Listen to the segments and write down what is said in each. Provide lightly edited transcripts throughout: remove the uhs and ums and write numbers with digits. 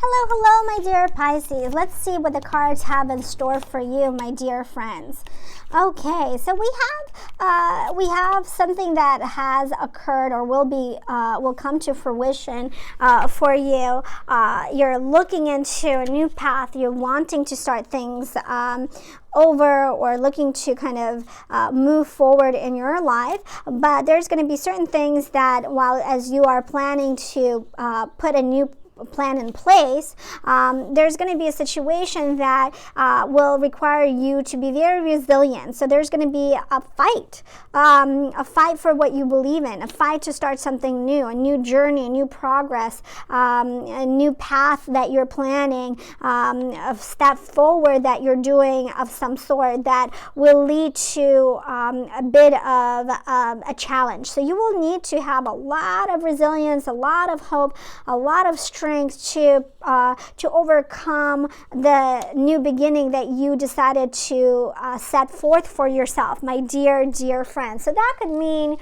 Hello, hello, my dear Pisces. Let's see what the cards have in store for you, my dear friends. Okay, so we have something that has occurred or will come to fruition for you. You're looking into a new path. You're wanting to start things over or looking to kind of move forward in your life, but there's going to be certain things that as you are planning to put a new plan in place, there's going to be a situation that will require you to be very resilient. So there's going to be a fight for what you believe in, a fight to start something new, a new journey, a new progress, a new path that you're planning, a step forward that you're doing of some sort that will lead to a bit of a challenge. So you will need to have a lot of resilience, a lot of hope, a lot of strength to overcome the new beginning that you decided to set forth for yourself, my dear friend. So that could mean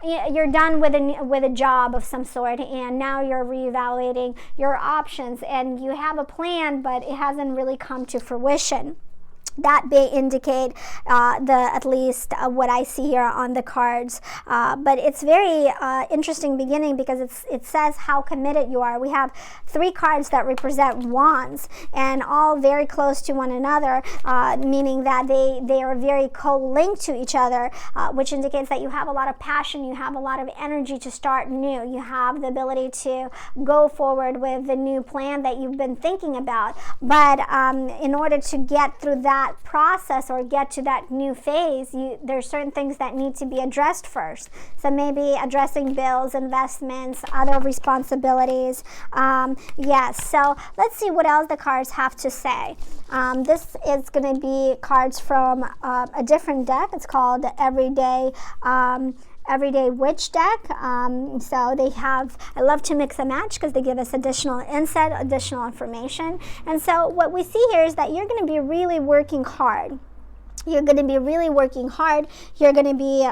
you're done with a job of some sort, and now you're reevaluating your options, and you have a plan, but it hasn't really come to fruition. That may indicate at least what I see here on the cards. But it's very interesting beginning because it says how committed you are. We have 3 cards that represent wands and all very close to one another, meaning that they are very co-linked to each other, which indicates that you have a lot of passion, you have a lot of energy to start new. You have the ability to go forward with the new plan that you've been thinking about. But in order to get through that process or get to that new phase, there's certain things that need to be addressed first. So maybe addressing bills, investments, other responsibilities. Yes, so let's see what else the cards have to say. This is going to be cards from a different deck. It's called the Everyday Witch deck. So they have, I love to mix and match because they give us additional insight, additional information. And so what we see here is that you're going to be really working hard. You're going to be really working hard. You're going to be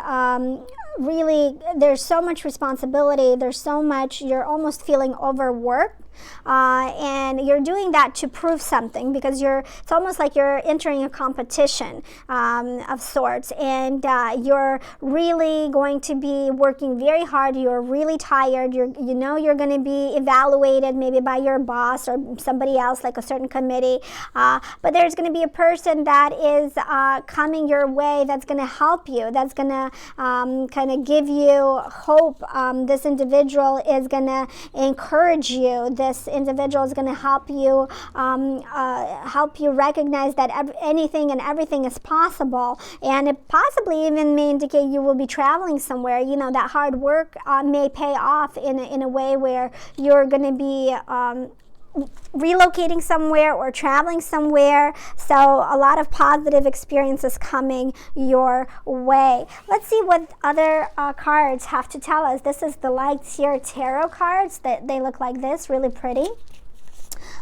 there's so much responsibility. There's so much, you're almost feeling overworked. And you're doing that to prove something because it's almost like you're entering a competition of sorts, and you're really going to be working very hard. You're really tired. You're going to be evaluated maybe by your boss or somebody else, like a certain committee, but there's going to be a person that is coming your way that's going to help you, that's going to kind of give you hope. This individual is going to encourage you. This individual is going to help you recognize that anything and everything is possible, and it possibly even may indicate you will be traveling somewhere. That hard work may pay off in a way where you're going to be relocating somewhere or traveling somewhere. So a lot of positive experiences coming your way. Let's see what other cards have to tell us. This is the Lights Here Tarot cards. They look like this, really pretty.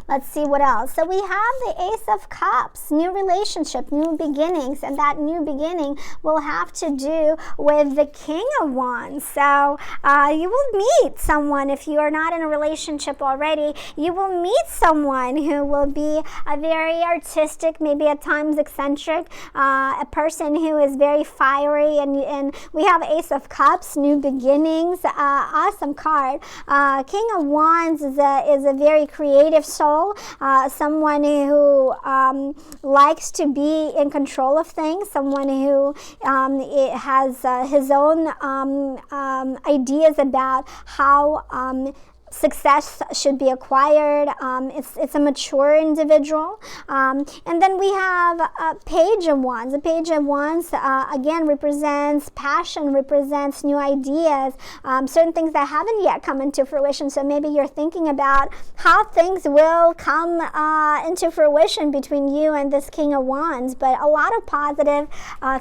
Let's see what else. So we have the Ace of Cups, new relationship, new beginnings, and that new beginning will have to do with the King of Wands. So you will meet someone, if you are not in a relationship already, you will meet someone who will be a very artistic, maybe at times eccentric, a person who is very fiery, and we have Ace of Cups, new beginnings, awesome card. King of Wands is a very creative soul. Someone who likes to be in control of things, someone who has his own ideas about how success should be acquired. It's a mature individual. And then we have a Page of Wands. A Page of Wands, again, represents passion, represents new ideas, certain things that haven't yet come into fruition. So maybe you're thinking about how things will come into fruition between you and this King of Wands. But a lot of positive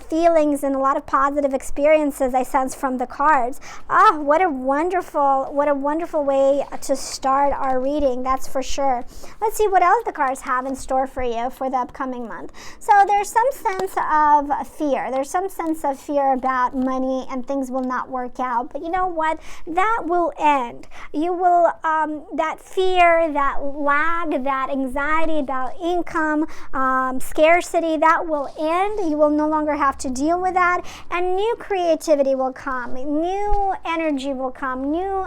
feelings and a lot of positive experiences I sense from the cards. What a wonderful way to start our reading, that's for sure. Let's see what else the cards have in store for you for the upcoming month. So there's some sense of fear. There's some sense of fear about money and things will not work out. But you know what? That will end. You will, that fear, that lag, that anxiety about income, scarcity, that will end. You will no longer have to deal with that. And new creativity will come. New energy will come. New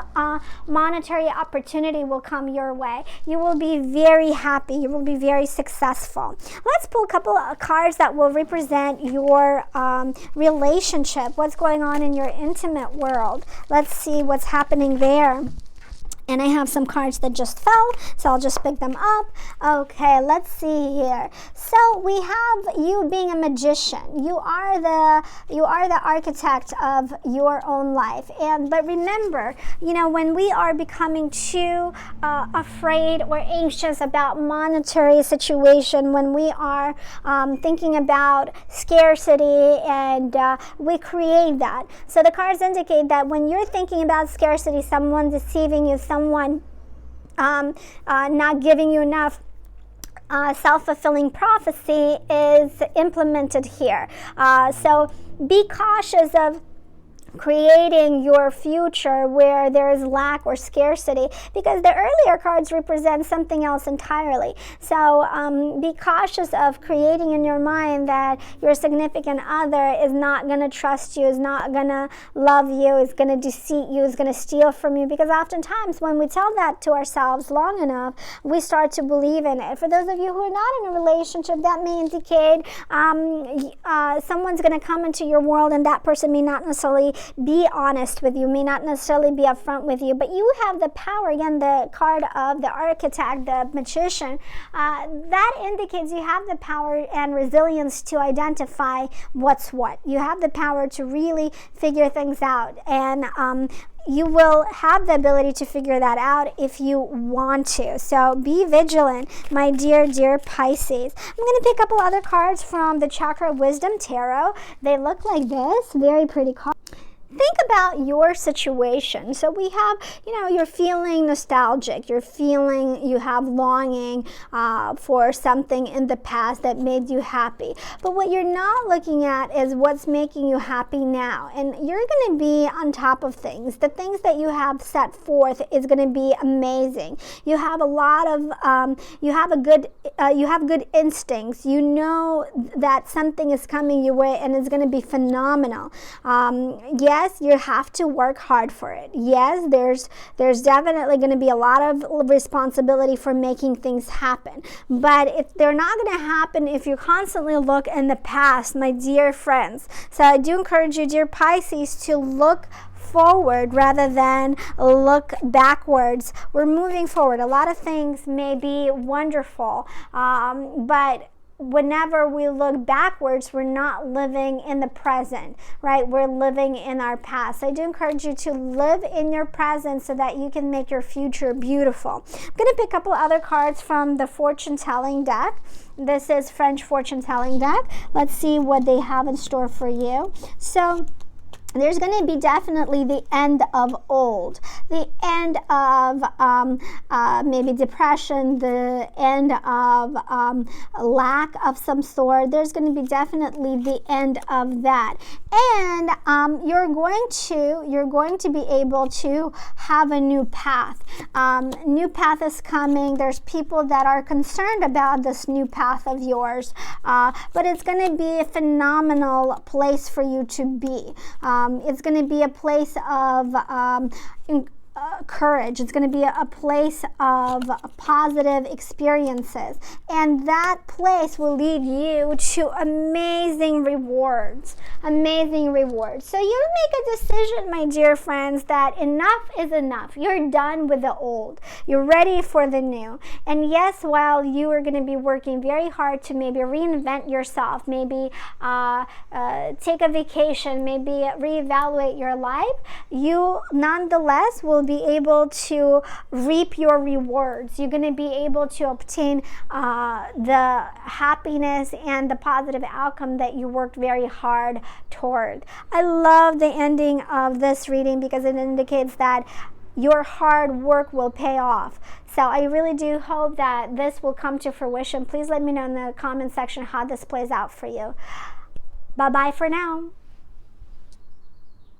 monetary opportunity will come your way. You will be very happy. You will be very successful. Let's pull a couple of cards that will represent your relationship. What's going on in your intimate world? Let's see what's happening there. And I have some cards that just fell, so I'll just pick them up. Okay, let's see here. So we have you being a magician. You are the architect of your own life. But remember, you know, when we are becoming too afraid or anxious about monetary situation, when we are thinking about scarcity, and we create that. So the cards indicate that when you're thinking about scarcity, someone deceiving you, someone not giving you enough, self-fulfilling prophecy is implemented here. So be cautious of creating your future where there is lack or scarcity, because the earlier cards represent something else entirely. So be cautious of creating in your mind that your significant other is not going to trust you, is not going to love you, is going to deceive you, is going to steal from you, because oftentimes when we tell that to ourselves long enough, we start to believe in it. For those of you who are not in a relationship, that may indicate someone's going to come into your world, and that person may not necessarily be honest with you, may not necessarily be upfront with you, but you have the power. Again, the card of the architect, the magician, that indicates you have the power and resilience to identify what's what. You have the power to really figure things out, and you will have the ability to figure that out if you want to. So be vigilant, my dear Pisces. I'm going to pick a couple other cards from the Chakra Wisdom Tarot. They look like this, very pretty cards. Think about your situation. So we have, you know, you're feeling nostalgic. You're feeling, you have longing for something in the past that made you happy. But what you're not looking at is what's making you happy now. And you're going to be on top of things. The things that you have set forth is going to be amazing. You have a lot of, you have good instincts. You know that something is coming your way and it's going to be phenomenal. Yes, you have to work hard for it. Yes, there's definitely going to be a lot of responsibility for making things happen. But if they're not going to happen if you constantly look in the past, my dear friends. So I do encourage you, dear Pisces, to look forward rather than look backwards. We're moving forward. A lot of things may be wonderful, but whenever we look backwards, we're not living in the present, right? We're living in our past. I do encourage you to live in your present so that you can make your future beautiful. I'm going to pick a couple other cards from the fortune telling deck. This is French fortune telling deck. Let's see what they have in store for you. So there's going to be definitely the end of old, the end of maybe depression, the end of lack of some sort. There's going to be definitely the end of that. And you're going to be able to have a new path. New path is coming. There's people that are concerned about this new path of yours, but it's going to be a phenomenal place for you to be. It's going to be a place of courage. It's going to be a place of positive experiences, and that place will lead you to amazing rewards. So you make a decision, my dear friends, that enough is enough. You're done with the old. You're ready for the new. And yes, while you are going to be working very hard to maybe reinvent yourself, maybe take a vacation, maybe reevaluate your life, you nonetheless will be able to reap your rewards. You're going to be able to obtain the happiness and the positive outcome that you worked very hard toward. I love the ending of this reading because it indicates that your hard work will pay off. So I really do hope that this will come to fruition. Please let me know in the comment section how this plays out for you. Bye-bye for now.